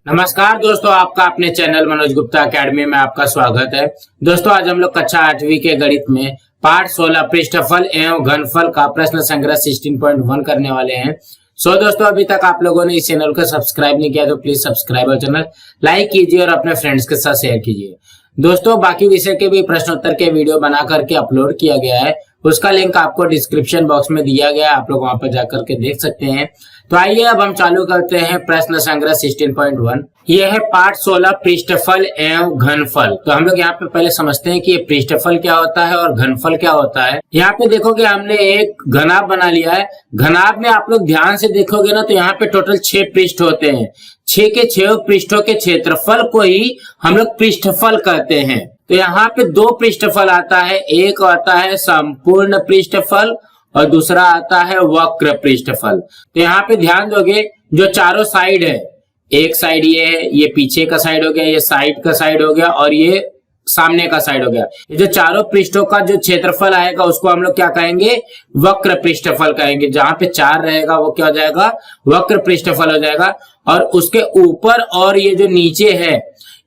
नमस्कार दोस्तों, आपका अपने चैनल मनोज गुप्ता एकेडमी में आपका स्वागत है। दोस्तों, आज हम लोग कक्षा 8वीं के गणित में पाठ 16 पृष्ठफल एवं घनफल का प्रश्न संग्रह 16.1 करने वाले हैं। दोस्तों, अभी तक आप लोगों ने इस चैनल को सब्सक्राइब नहीं किया तो प्लीज सब्सक्राइब और चैनल लाइक कीजिए और अपने फ्रेंड्स के साथ शेयर कीजिए। दोस्तों, बाकी विषय के भी प्रश्नोत्तर के वीडियो बना करके अपलोड किया गया है, उसका लिंक आपको डिस्क्रिप्शन बॉक्स में दिया गया है, आप लोग वहां पर जाकर के देख सकते हैं। तो आइए अब हम चालू करते हैं प्रश्न संग्रह 16.1। यह है पाठ 16 पृष्ठफल एवं घनफल। तो हम लोग यहाँ पे पहले समझते हैं कि ये पृष्ठफल क्या होता है और घनफल क्या होता है। यहाँ पे देखोगे हमने एक घनाभ बना लिया है। घनाभ में आप लोग ध्यान से देखोगे ना तो यहाँ पे टोटल 6 पृष्ठ होते हैं। 6 के 6 पृष्ठों के क्षेत्रफल को ही हम लोग पृष्ठफल कहते हैं। तो यहाँ पे 2 पृष्ठफल आता है, एक आता है संपूर्ण पृष्ठफल और दूसरा आता है वक्र पृष्ठफल। तो यहाँ पे ध्यान दोगे जो चारों साइड है, एक साइड ये है, ये पीछे का साइड हो गया, ये साइड का साइड हो गया और ये सामने का साइड हो गया। ये जो चारों पृष्ठों का जो क्षेत्रफल आएगा उसको हम लोग क्या कहेंगे? वक्र पृष्ठफल कहेंगे। जहां पे 4 रहेगा वो क्या हो जाएगा? वक्र पृष्ठफल हो जाएगा। और उसके ऊपर और ये जो नीचे है,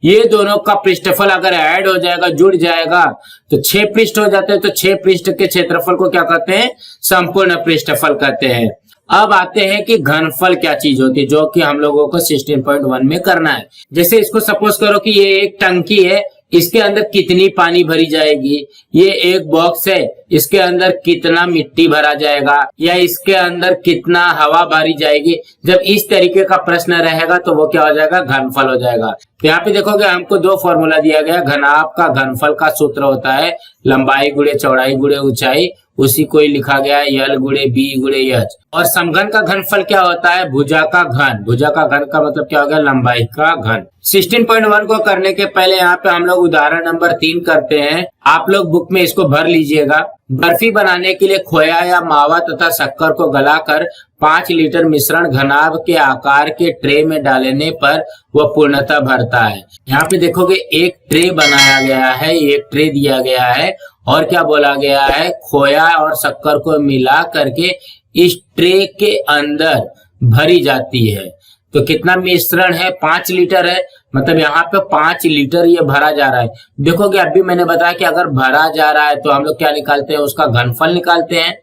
ये दोनों का पृष्ठफल अगर ऐड हो जाएगा, जुड़ जाएगा तो 6 पृष्ठ हो जाते हैं। तो 6 पृष्ठ के क्षेत्रफल को क्या कहते हैं? संपूर्ण पृष्ठफल कहते हैं। अब आते हैं कि घनफल क्या चीज होती है, जो कि हम लोगों को 16.1 में करना है। जैसे इसको सपोज करो कि ये एक टंकी है, इसके अंदर कितनी पानी भरी जाएगी। ये एक बॉक्स है, इसके अंदर कितना मिट्टी भरा जाएगा या इसके अंदर कितना हवा भरी जाएगी। जब इस तरीके का प्रश्न रहेगा तो वो क्या हो जाएगा? घनफल हो जाएगा। तो यहाँ पे देखोगे हमको 2 फॉर्मूला दिया गया। घनाभ का घनफल का सूत्र होता है लंबाई गुणे चौड़ाई गुणे ऊंचाई, उसी को ही लिखा गया है यल गुणे बी गुणे एच। और समघन का घनफल क्या होता है? भुजा का घन। भुजा का घन का मतलब क्या हो गया? लंबाई का घन। 16.1 को करने के पहले यहाँ पे हम लोग उदाहरण नंबर 3 करते हैं। आप लोग बुक में इसको भर लीजिएगा। बर्फी बनाने के लिए खोया या मावा तथा शक्कर को गलाकर 5 लीटर मिश्रण घनाभ के आकार के ट्रे में डालने पर वह पूर्णतः भरता है। यहाँ पे देखोगे एक ट्रे बनाया गया है, एक ट्रे दिया गया है और क्या बोला गया है? खोया और शक्कर को मिला करके इस ट्रे के अंदर भरी जाती है। तो कितना मिश्रण है? 5 लीटर है, मतलब यहाँ पे 5 लीटर ये भरा जा रहा है। देखोगे अभी मैंने बताया कि अगर भरा जा रहा है तो हम लोग क्या निकालते हैं? उसका घनफल निकालते हैं।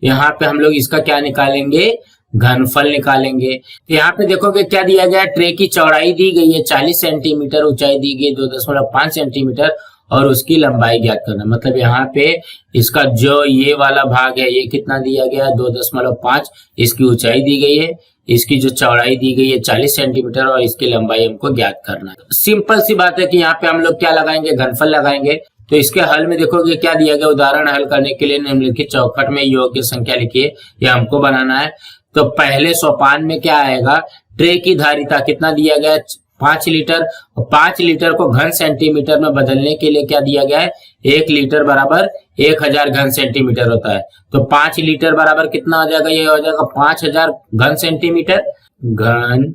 यहाँ पे हम लोग इसका क्या निकालेंगे? घनफल निकालेंगे। तो यहाँ पे देखोगे क्या दिया गया? ट्रे की चौड़ाई दी गई है 40 सेंटीमीटर, ऊंचाई दी गई 2.5 सेंटीमीटर और उसकी लंबाई ज्ञात करना। मतलब यहाँ पे इसका जो ये वाला भाग है ये कितना दिया गया है? 2.5। इसकी ऊंचाई दी गई है, इसकी जो चौड़ाई दी गई है 40 सेंटीमीटर और इसकी लंबाई हमको ज्ञात करना है। सिंपल सी बात है कि यहाँ पे हम लोग क्या लगाएंगे? घनफल लगाएंगे। तो इसके हल में देखोगे क्या दिया गया? उदाहरण हल करने के लिए निम्नलिखित चौखट में योग्य संख्या लिखिए, ये हमको बनाना है। तो पहले सोपान में क्या आएगा? ट्रे की धारिता कितना दिया गया? 5 लीटर। 5 लीटर को घन सेंटीमीटर में बदलने के लिए क्या दिया गया है? 1 लीटर बराबर 1000 घन सेंटीमीटर होता है। तो 5 लीटर बराबर कितना हो जाएगा? ये हो जाएगा 5000 घन सेंटीमीटर। घन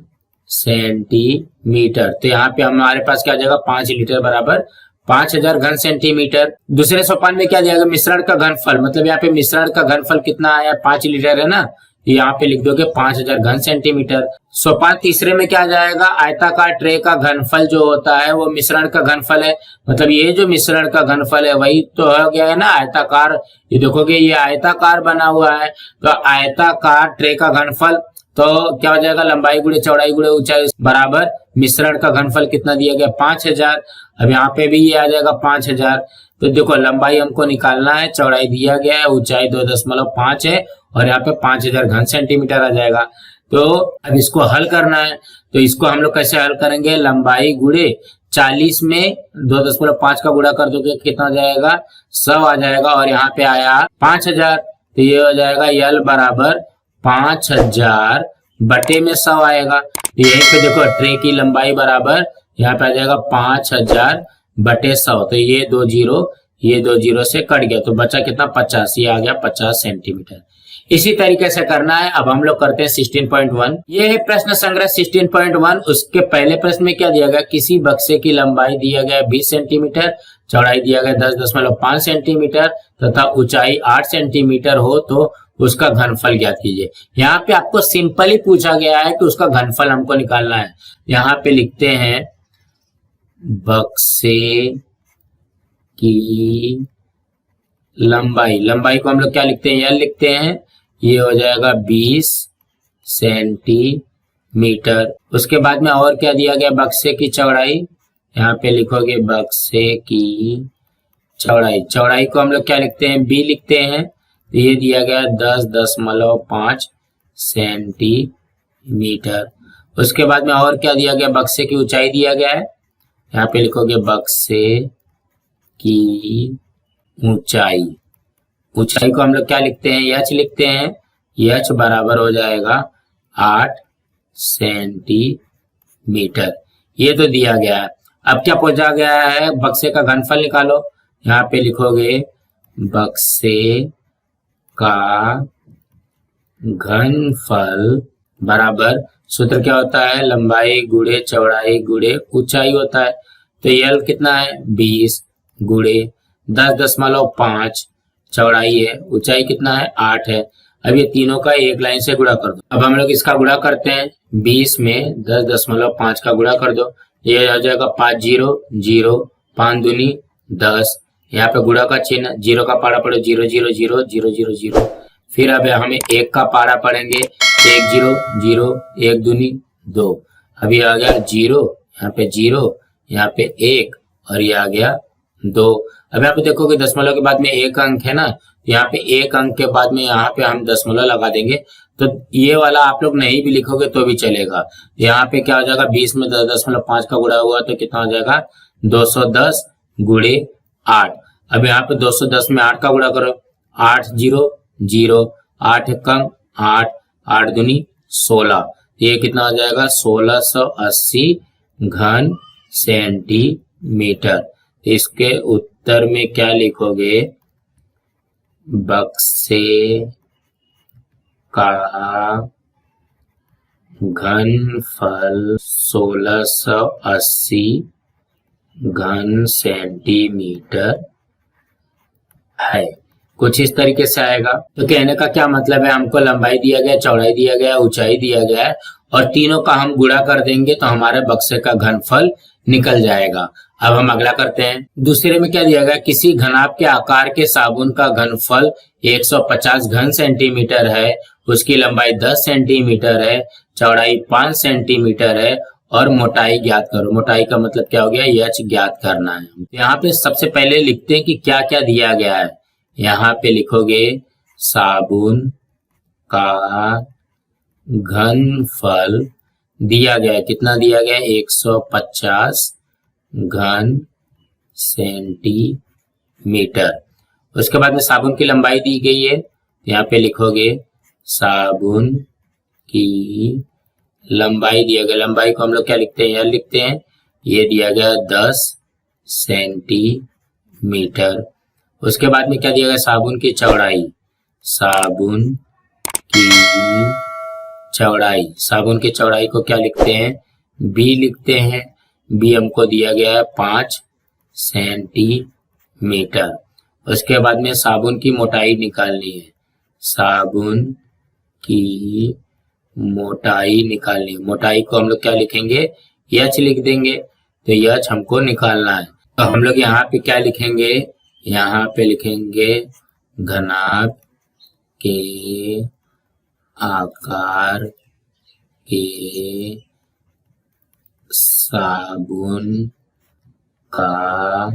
सेंटीमीटर। तो यहाँ पे हमारे पास क्या आ जाएगा? 5 लीटर बराबर 5000 घन सेंटीमीटर। दूसरे सोपान में क्या दिया गया? मिश्रण का घनफल। मतलब यहाँ पे मिश्रण का घनफल कितना आया? 5 लीटर है ना, यहाँ पे लिख दोगे 5000 घन सेंटीमीटर। सोपान तीसरे में क्या जाएगा? आयताकार ट्रे का घनफल जो होता है वो मिश्रण का घनफल है। मतलब ये जो मिश्रण का घनफल है वही तो हो गया है ना आयताकार। ये देखोगे ये आयताकार बना हुआ है, तो आयताकार ट्रे का घनफल तो क्या हो जाएगा? लंबाई गुणे चौड़ाई गुणे ऊंचाई बराबर मिश्रण का घनफल कितना दिया गया? 5000। अब यहाँ पे भी ये आ जाएगा 5000। तो देखो लंबाई हमको निकालना है, चौड़ाई दिया गया है, ऊंचाई 2.5 है और यहाँ पे 5000 घन सेंटीमीटर आ जाएगा। तो अब इसको हल करना है। तो इसको हम लोग कैसे हल करेंगे? लंबाई गुणे 40 में 2.5 का गुणा कर दोगे कितना हो जाएगा? 100 आ जाएगा और यहाँ पे आया 5000। तो ये हो जाएगा यल बराबर 5000 बटे में 100 आएगा। यहीं पे देखो ट्रे की लंबाई बराबर यहाँ पे आ जाएगा 5000 बटे 100। तो ये 2 जीरो से कट गया तो बचा कितना? 50। ये आ गया 50 सेंटीमीटर। इसी तरीके से करना है। अब हम लोग करते हैं 16.1। ये है प्रश्न संग्रह 16.1। उसके पहले प्रश्न में क्या दिया गया? किसी बक्से की लंबाई दिया गया 20 सेंटीमीटर, चौड़ाई दिया गया 10.5 सेंटीमीटर तथा ऊंचाई 8 सेंटीमीटर हो तो उसका घनफल ज्ञात कीजिए। यहाँ पे आपको सिंपल ही पूछा गया है कि उसका घनफल हमको निकालना है। यहाँ पे लिखते हैं बक्से की लंबाई, लंबाई को हम लोग क्या लिखते हैं, एल लिखते हैं, ये हो जाएगा 20 सेंटीमीटर। उसके बाद में और क्या दिया गया, बक्से की चौड़ाई, यहाँ पे लिखोगे बक्से की चौड़ाई, चौड़ाई को हम लोग क्या लिखते हैं, बी लिखते हैं, ये दिया गया 10.5 सेंटीमीटर। उसके बाद में और क्या दिया गया, बक्से की ऊंचाई दिया गया है, यहाँ पे लिखोगे बक्से की ऊंचाई, ऊंचाई को हम लोग क्या लिखते हैं, एच लिखते हैं, एच बराबर हो जाएगा 8 सेंटीमीटर। ये तो दिया गया है। अब क्या पूछा गया है, बक्से का घनफल निकालो। यहाँ पे लिखोगे बक्से का घनफल बराबर, सूत्र क्या होता है, लंबाई गुणे चौड़ाई गुणे ऊंचाई होता है। तो यल कितना है, 20 गुणे 10.5, चौड़ाई है, ऊंचाई कितना है, 8 है। अब ये तीनों का एक लाइन से गुणा कर दो। अब हम लोग इसका गुणा करते हैं, 20 में 10.5 का गुणा कर दो, ये आ जाएगा 5 0 0, 5 दूनी 10, यहाँ पे गुणा का चिन्ह, जीरो का पारा पड़े 0 0 0 0 0 0। फिर अब हमें एक का पारा पड़ेंगे, 1 0 0, 1 दूनी 2, अभी आ गया 0, यहाँ पे 0, यहाँ पे 1 और ये आ गया 2। अब यहाँ पे देखोगे दशमलव के बाद में एक अंक है ना, यहाँ पे एक अंक के बाद में यहाँ पे हम दशमलव लगा देंगे, तो ये वाला आप लोग नहीं भी लिखोगे तो भी चलेगा। यहाँ पे क्या हो जाएगा, 20 में 10.5 का गुणा हुआ तो कितना हो जाएगा, 210 गुणे 8। अब यहाँ पे 210 में 8 का गुणा करो, 8 0 0, 8 कम 8, 8 दूनी 16, ये कितना हो जाएगा, 1680 घन सेंटीमीटर। इसके उत्तर में क्या लिखोगे, बक्से का घनफल 1680 घन सेंटीमीटर है। कुछ इस तरीके से आएगा। तो कहने का क्या मतलब है, हमको लंबाई दिया गया, चौड़ाई दिया गया, ऊंचाई दिया गया है और तीनों का हम गुणा कर देंगे तो हमारे बक्से का घनफल निकल जाएगा। अब हम अगला करते हैं। दूसरे में क्या दिया गया, किसी घनाभ के आकार के साबुन का घनफल 150 घन सेंटीमीटर है, उसकी लंबाई 10 सेंटीमीटर है, चौड़ाई 5 सेंटीमीटर है और मोटाई ज्ञात करो। मोटाई का मतलब क्या हो गया, एच ज्ञात करना है। यहाँ पे सबसे पहले लिखते हैं कि क्या क्या दिया गया है। यहाँ पे लिखोगे साबुन का घनफल दिया गया है, कितना दिया गया है, 150 घन सेंटीमीटर। उसके बाद में साबुन की लंबाई दी गई है, यहाँ पे लिखोगे साबुन की लंबाई दिया गया, लंबाई को हम लोग क्या लिखते हैं, यह लिखते हैं, ये दिया गया 10 सेंटीमीटर। उसके बाद में क्या दिया गया, साबुन की चौड़ाई, साबुन की चौड़ाई, साबुन की चौड़ाई को क्या लिखते हैं, बी लिखते हैं, बी हमको दिया गया है 5 सेंटीमीटर। उसके बाद में साबुन की मोटाई निकालनी है, साबुन की मोटाई निकालनी है, मोटाई को हम लोग क्या लिखेंगे, एच लिख देंगे, तो एच हमको निकालना है। तो हम लोग यहाँ पे क्या लिखेंगे, यहाँ पे लिखेंगे घनाभ के आकार के साबुन का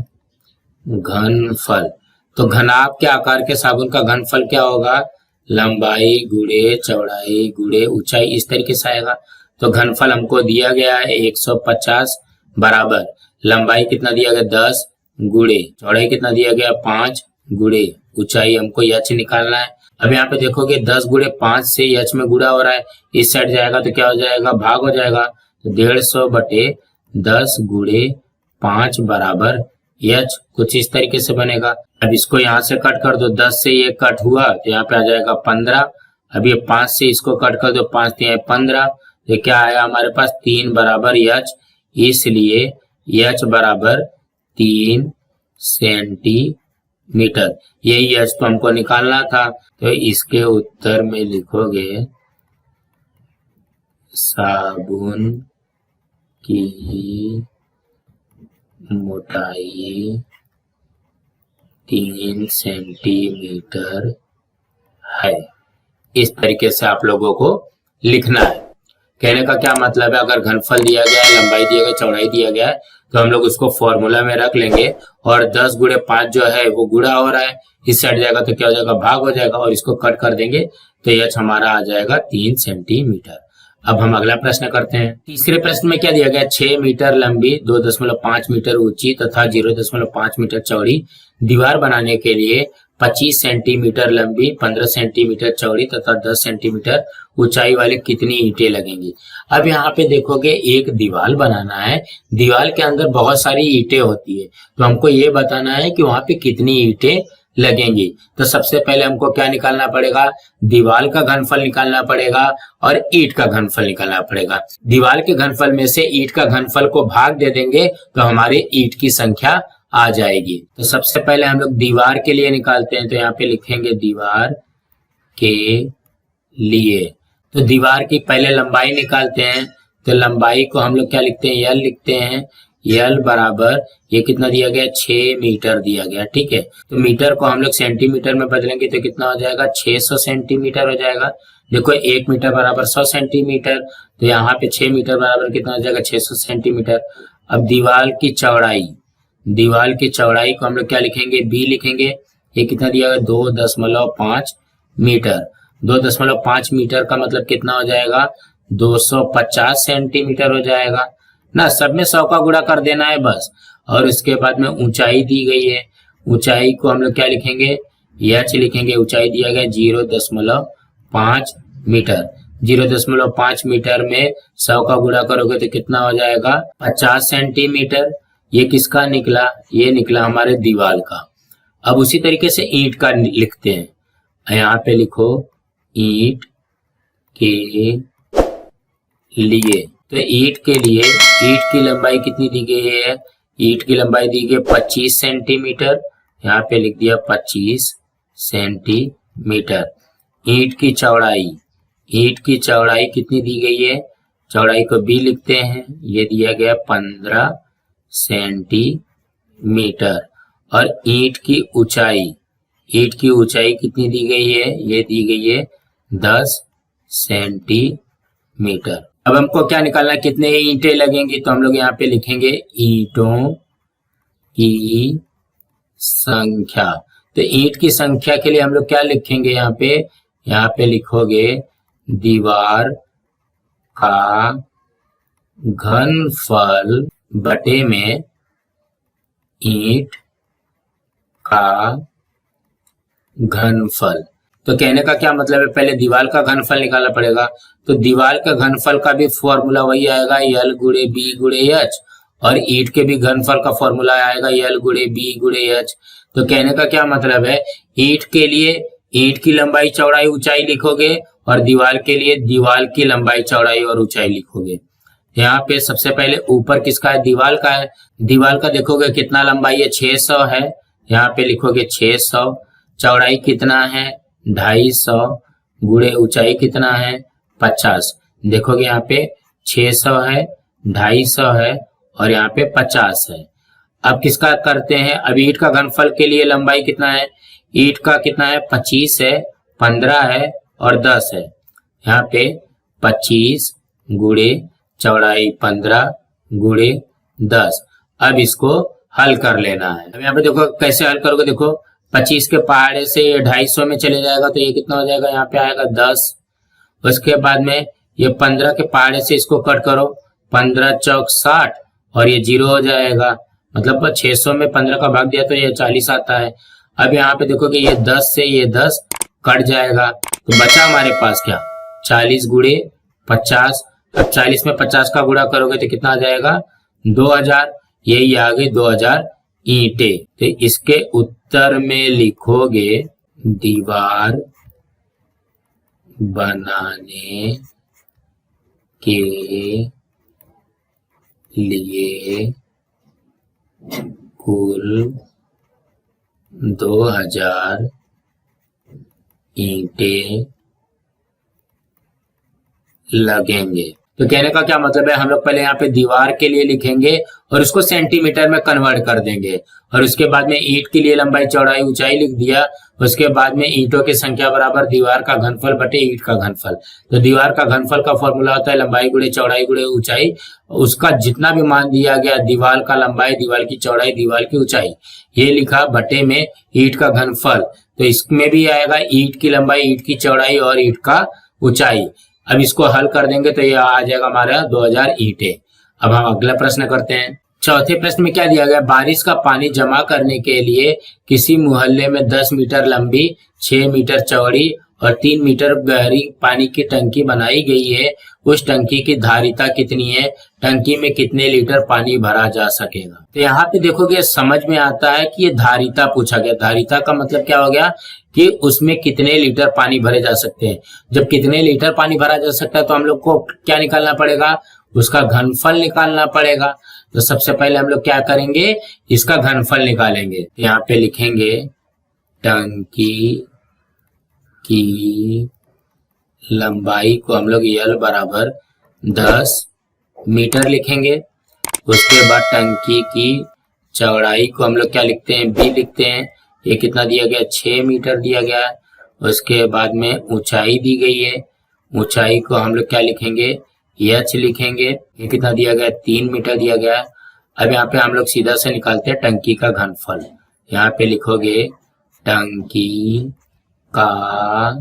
घनफल। तो घनाभ के आकार के साबुन का घनफल क्या होगा, लंबाई गुणे चौड़ाई गुणे ऊंचाई, इस तरीके से आएगा। तो घनफल हमको दिया गया है 150 बराबर लंबाई कितना दिया गया 10 गुणे चौड़ाई कितना दिया गया 5 गुणे ऊंचाई हमको एच निकालना है। अब यहाँ पे देखोगे 10 गुणे 5 से एच में गुणा हो रहा है, इस साइड जाएगा तो क्या हो जाएगा, भाग हो जाएगा, तो 150 बटे 10 गुणे 5 बराबर एच, कुछ इस तरीके से बनेगा। अब इसको यहाँ से कट कर दो, 10 से ये कट हुआ तो यहाँ पे आ जाएगा 15। अब ये 5 से इसको कट कर दो, 5 3 15, तो क्या आया हमारे पास 3 बराबर एच, इसलिए एच बराबर 3 सेंटीमीटर मीटर। यही एच तो हमको निकालना था, तो इसके उत्तर में लिखोगे साबुन की मोटाई 3 सेंटीमीटर है। इस तरीके से आप लोगों को लिखना है। कहने का क्या मतलब है, अगर घनफल दिया गया है, लंबाई दिया गया, चौड़ाई दिया गया है, तो हम लोग उसको फॉर्मूला में रख लेंगे और 10 गुणे 5 जो है वो गुणा हो रहा है, इस साइड जाएगा तो क्या हो जाएगा, भाग हो जाएगा, और इसको कट कर देंगे तो यह हमारा आ जाएगा 3 सेंटीमीटर। अब हम अगला प्रश्न करते हैं। तीसरे प्रश्न में क्या दिया गया, 6 मीटर लंबी, 2.5 मीटर ऊंची तथा 0.5 मीटर चौड़ी दीवार बनाने के लिए 25 सेंटीमीटर लंबी, 15 सेंटीमीटर चौड़ी तथा 10 सेंटीमीटर ऊंचाई वाली कितनी ईंटें लगेंगी। अब यहाँ पे देखोगे एक दीवार बनाना है, दीवार के अंदर बहुत सारी ईंटें होती है, तो हमको ये बताना है कि वहां पे कितनी ईंटें लगेंगी। तो सबसे पहले हमको क्या निकालना पड़ेगा, दीवार का घनफल निकालना पड़ेगा और ईंट का घनफल निकालना पड़ेगा। दीवार के घनफल में से ईंट का घनफल को भाग दे देंगे तो हमारे ईंट की संख्या आ जाएगी। तो सबसे पहले हम लोग दीवार के लिए निकालते हैं, तो यहाँ पे लिखेंगे दीवार के लिए। तो दीवार की पहले लंबाई निकालते हैं, तो लंबाई को हम लोग क्या लिखते हैं, यल लिखते हैं। यल बराबर ये कितना दिया गया, 6 मीटर दिया गया, ठीक है। तो मीटर को हम लोग सेंटीमीटर में बदलेंगे तो कितना हो जाएगा, 600 सेंटीमीटर हो जाएगा। देखो 1 मीटर बराबर 100 सेंटीमीटर, तो यहाँ पे 6 मीटर बराबर कितना हो जाएगा, 600 सेंटीमीटर। अब दीवार की चौड़ाई, दीवार की चौड़ाई को हम लोग क्या लिखेंगे, बी लिखेंगे। ये कितना दिया गया, 2.5 मीटर। 2.5 मीटर का मतलब कितना हो जाएगा, 250 सेंटीमीटर हो जाएगा ना। सब में 100 का गुणा कर देना है बस। और उसके बाद में ऊंचाई दी गई है, ऊंचाई को हम लोग क्या लिखेंगे, एच लिखेंगे। ऊंचाई दिया गया 0.5 मीटर। 0.5 मीटर में 100 का गुणा करोगे तो कितना हो जाएगा, 50 सेंटीमीटर। ये किसका निकला, ये निकला हमारे दीवार का। अब उसी तरीके से ईंट का लिखते हैं, यहाँ पे लिखो ईंट के लिए। तो ईंट के लिए ईंट की लंबाई कितनी दी गई है, ईंट की लंबाई दी गई 25 सेंटीमीटर। यहाँ पे लिख दिया 25 सेंटीमीटर। ईंट की चौड़ाई, ईंट की चौड़ाई कितनी दी गई है, चौड़ाई को बी लिखते हैं। ये दिया गया 15 सेंटीमीटर। और ईंट की ऊंचाई, ईंट की ऊंचाई कितनी दी गई है, ये दी गई है 10 सेंटीमीटर। अब हमको क्या निकालना है, कितने ईंटें लगेंगी, तो हम लोग यहाँ पे लिखेंगे ईंटों की संख्या। तो ईंट की संख्या के लिए हम लोग क्या लिखेंगे, यहाँ पे लिखोगे दीवार का घनफल बटे में ईंट का घनफल। तो कहने का क्या मतलब है, पहले दीवार का घनफल निकालना पड़ेगा। तो दीवार का घनफल का भी फॉर्मूला वही आएगा, यल गुणे बी गुणे एच। और ईंट के भी घनफल का फॉर्मूला आएगा, यल गुणे बी गुणे एच। तो कहने का क्या मतलब है, ईंट के लिए ईंट की लंबाई चौड़ाई ऊंचाई लिखोगे और दीवार के लिए दीवार की लंबाई चौड़ाई और ऊंचाई लिखोगे। यहाँ पे सबसे पहले ऊपर किसका है, दीवार का है। दीवार का देखोगे कितना लंबाई है, 600 है। यहाँ पे लिखोगे 600। चौड़ाई कितना है, 250 गुणे ऊंचाई कितना है, 50। देखोगे यहाँ पे 600 है, 250 है और यहाँ पे 50 है। अब किसका करते हैं, अब ईंट का घनफल के लिए लंबाई कितना है, ईंट का कितना है, 25 है, 15 है और 10 है। यहाँ पे 25 गुणे चौड़ाई 15 गुणे 10। अब इसको हल कर लेना है। अब यहाँ पे देखो कैसे हल करोगे, देखो 25 के पहाड़े से ये 250 में चले जाएगा तो ये कितना हो जाएगा, यहाँ पे आएगा 10। उसके बाद में ये 15 के पहाड़े से इसको कट करो, 15 चौक 60 और ये 0 हो जाएगा। मतलब 600 में 15 का भाग दिया तो ये 40 आता है। अब यहाँ पे देखोगे ये 10 से ये 10 कट जाएगा तो बचा हमारे पास क्या, 40 गुणे 50। अब 40 में 50 का गुणा करोगे तो कितना आ जाएगा, 2000। यही आ गई 2000 ईंटें। तो इसके उत्तर में लिखोगे दीवार बनाने के लिए कुल 2000 ईंटें लगेंगे। तो कहने का क्या मतलब है, हम लोग पहले यहाँ पे दीवार के लिए लिखेंगे और उसको सेंटीमीटर में कन्वर्ट कर देंगे, और उसके बाद में ईंट के लिए लंबाई चौड़ाई ऊंचाई लिख दिया। उसके बाद में ईंटों की संख्या बराबर दीवार का घनफल बटे ईंट का घनफल। तो दीवार का घनफल का फॉर्मूला होता है लंबाई गुणे चौड़ाई गुणे ऊंचाई। उसका जितना भी मान दिया गया, दीवार का लंबाई, दीवार की चौड़ाई, दीवार की ऊंचाई, ये लिखा बटे में ईंट का घनफल। तो इसमें भी आएगा ईंट की लंबाई, ईंट की चौड़ाई और ईंट का ऊंचाई। अब इसको हल कर देंगे तो ये आ जाएगा हमारा 2000 ईंटें। अब हम अगला प्रश्न करते हैं। चौथे प्रश्न में क्या दिया गया, बारिश का पानी जमा करने के लिए किसी मोहल्ले में 10 मीटर लंबी, 6 मीटर चौड़ी और 3 मीटर गहरी पानी की टंकी बनाई गई है। उस टंकी की धारिता कितनी है, टंकी में कितने लीटर पानी भरा जा सकेगा। तो यहाँ पे देखोगे समझ में आता है कि ये धारिता पूछा गया। धारिता का मतलब क्या हो गया कि उसमें कितने लीटर पानी भरे जा सकते हैं। जब कितने लीटर पानी भरा जा सकता है तो हम लोग को क्या निकालना पड़ेगा, उसका घनफल निकालना पड़ेगा। तो सबसे पहले हम लोग क्या करेंगे, इसका घनफल निकालेंगे। यहाँ पे लिखेंगे टंकी की लंबाई को हम लोग L बराबर 10 मीटर लिखेंगे। उसके बाद टंकी की चौड़ाई को हम लोग क्या लिखते हैं, B लिखते हैं। ये कितना दिया गया, 6 मीटर दिया गया। उसके बाद में ऊंचाई दी गई है, ऊंचाई को हम लोग क्या लिखेंगे, H लिखेंगे। ये कितना दिया गया, 3 मीटर दिया गया। अब यहाँ पे हम लोग सीधा से निकालते हैं टंकी का घनफल। यहाँ पे लिखोगे टंकी का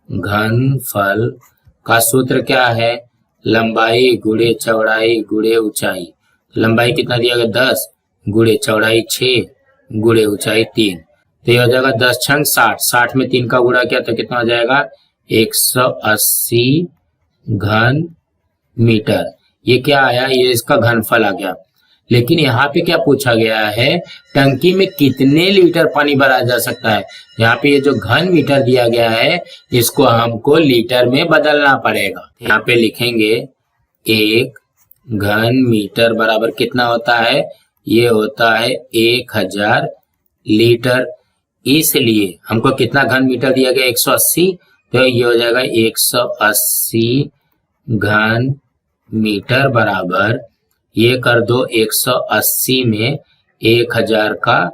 घनफल का सूत्र क्या है, लंबाई गुणे चौड़ाई गुणे ऊंचाई। लंबाई कितना दिया गया, 10 गुणे चौड़ाई 6 गुणे ऊंचाई 3। तो ये हो जाएगा 10 छंग 60, 60 में 3 का गुणा किया तो कितना हो जाएगा, 180 घन मीटर। ये क्या आया, ये इसका घनफल आ गया। लेकिन यहाँ पे क्या पूछा गया है, टंकी में कितने लीटर पानी भरा जा सकता है। यहाँ पे ये जो घन मीटर दिया गया है इसको हमको लीटर में बदलना पड़ेगा। यहाँ पे लिखेंगे 1 घन मीटर बराबर कितना होता है, ये होता है 1000 लीटर। इसलिए हमको कितना घन मीटर दिया गया, 180, तो ये हो जाएगा 180 घन मीटर बराबर, ये कर दो 180 में 1000 का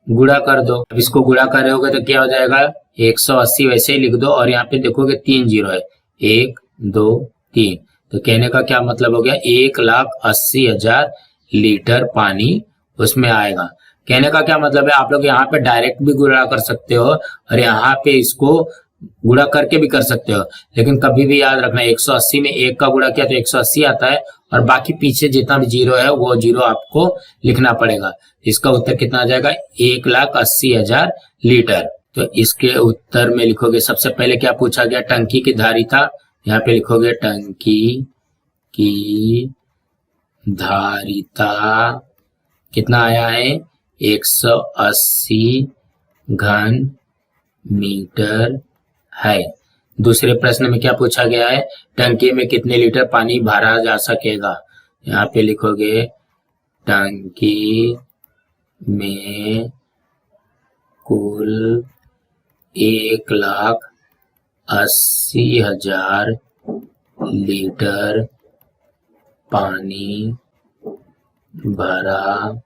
गुणा कर दो। अब इसको गुणा करोगे तो क्या हो जाएगा, 180 वैसे ही लिख दो और यहाँ पे देखोगे 3 जीरो है, 1 2 3। तो कहने का क्या मतलब हो गया, 1,80,000 लीटर पानी उसमें आएगा। कहने का क्या मतलब है, आप लोग यहाँ पे डायरेक्ट भी गुणा कर सकते हो और यहाँ पे इसको गुणा करके भी कर सकते हो। लेकिन कभी भी याद रखना 180 में 1 का गुणा किया तो 180 आता है और बाकी पीछे जितना भी जीरो है वो जीरो आपको लिखना पड़ेगा। इसका उत्तर कितना आ जाएगा, 1,80,000 लीटर। तो इसके उत्तर में लिखोगे सबसे पहले क्या पूछा गया, टंकी की धारिता। यहाँ पे लिखोगे टंकी की धारिता कितना आया है, 180 घन मीटर है। दूसरे प्रश्न में क्या पूछा गया है, टंकी में कितने लीटर पानी भरा जा सकेगा। यहाँ पे लिखोगे टंकी में कुल 1,80,000 लीटर पानी भरा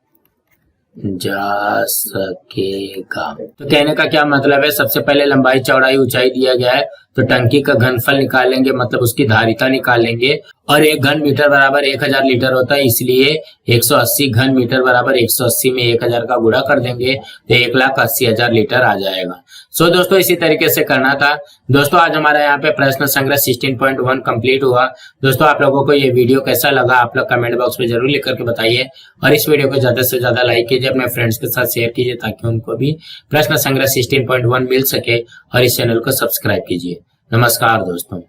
जा सकेगा। तो कहने का क्या मतलब है, सबसे पहले लंबाई चौड़ाई ऊंचाई दिया गया है तो टंकी का घनफल निकालेंगे, मतलब उसकी धारिता निकालेंगे। और 1 घन मीटर बराबर 1000 लीटर होता है, इसलिए 180 घन मीटर बराबर 180 में 1000 का गुणा कर देंगे तो 1,80,000 लीटर आ जाएगा। सो दोस्तों इसी तरीके से करना था। दोस्तों आज हमारा यहाँ पे प्रश्न संग्रह 16.1 कंप्लीट हुआ। दोस्तों आप लोगों को ये वीडियो कैसा लगा आप लोग कमेंट बॉक्स में जरूर लिख करके बताइए और इस वीडियो को ज्यादा से ज्यादा लाइक कीजिए, अपने फ्रेंड्स के साथ शेयर कीजिए ताकि उनको भी प्रश्न संग्रह 16.1 मिल सके और इस चैनल को सब्सक्राइब कीजिए। नमस्कार दोस्तों।